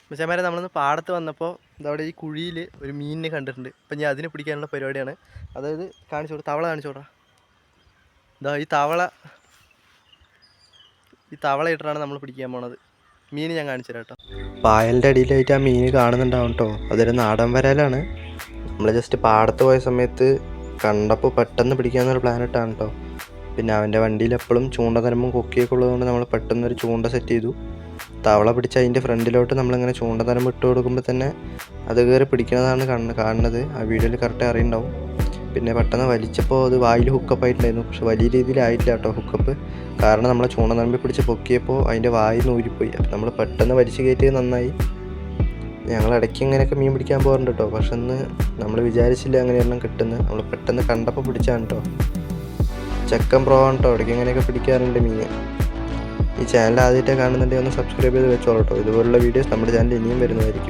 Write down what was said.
മച്ചാന്മാരെ നമ്മളൊന്ന് പാടത്ത് വന്നപ്പോൾ ഇതവിടെ ഈ കുഴിയിൽ ഒരു മീനിനെ കണ്ടിട്ടുണ്ട്. അപ്പം ഞാൻ അതിനെ പിടിക്കാനുള്ള പരിപാടിയാണ്. അതായത് കാണിച്ചോളൂ, തവള കാണിച്ചോടാ. ഇതാ ഈ തവള ഇട്ടിട്ടാണ് നമ്മൾ പിടിക്കാൻ പോണത്. മീൻ ഞാൻ കാണിച്ചു തരാം കേട്ടോ. പായലിൻ്റെ അടിയിലായിട്ട് ആ മീൻ കാണുന്നുണ്ടാവും കേട്ടോ. അതൊരു നാടൻ വരാലാണ്. നമ്മൾ ജസ്റ്റ് പാടത്ത് പോയ സമയത്ത് കണ്ടപ്പോൾ പെട്ടെന്ന് പിടിക്കാമെന്നൊരു പ്ലാൻ ഇട്ടാണ് കേട്ടോ. പിന്നെ അവൻ്റെ വണ്ടിയിൽ എപ്പോഴും ചൂണ്ട തരമ്പും കൊക്കിയൊക്കെ ഉള്ളതുകൊണ്ട് നമ്മൾ പെട്ടെന്നൊരു ചൂണ്ട സെറ്റ് ചെയ്തു. തവള പിടിച്ച് അതിൻ്റെ ഫ്രണ്ടിലോട്ട് നമ്മളിങ്ങനെ ചൂണ്ട തരമ്പ് ഇട്ട് കൊടുക്കുമ്പോൾ തന്നെ അത് കയറി പിടിക്കുന്നതാണ് കാണുന്നത്. ആ വീഡിയോയിൽ കറക്റ്റ് അറിയുണ്ടാവും. പിന്നെ പെട്ടെന്ന് വലിച്ചപ്പോൾ അത് വായിൽ ഹുക്കപ്പ് ആയിട്ടുണ്ടായിരുന്നു. പക്ഷെ വലിയ രീതിയിലായിട്ടില്ല കേട്ടോ ഹുക്കപ്പ്. കാരണം നമ്മൾ ചൂണ്ട തരമ്പിൽ പിടിച്ച് പൊക്കിയപ്പോൾ അതിൻ്റെ വായിൽ നിന്ന് ഊരിപ്പോയി. അപ്പം നമ്മൾ പെട്ടെന്ന് വലിച്ച് കയറ്റിയത് നന്നായി. ഞങ്ങൾ ഇടയ്ക്ക് ഇങ്ങനെയൊക്കെ മീൻ പിടിക്കാൻ പോകാറുണ്ട് കേട്ടോ. പക്ഷെ ഒന്ന് നമ്മൾ വിചാരിച്ചില്ല അങ്ങനെയൊന്നും കിട്ടുന്നത്. നമ്മൾ പെട്ടെന്ന് കണ്ടപ്പോൾ പിടിച്ചാണ് കേട്ടോ. ചെക്കൻ പ്രോ ആണ് കേട്ടോ. ഇടയ്ക്ക് ഇങ്ങനെയൊക്കെ പിടിക്കാറുണ്ട് മീൻ. ഈ ചാനൽ ആദ്യമായിട്ട് കാണുന്നുണ്ടെങ്കിൽ ഒന്ന് സബ്സ്ക്രൈബ് ചെയ്ത് വെച്ചോളൂ കേട്ടോ. ഇതുപോലുള്ള വീഡിയോസ് നമ്മുടെ ചാനൽ ഇനിയും വരുന്നതായിരിക്കും.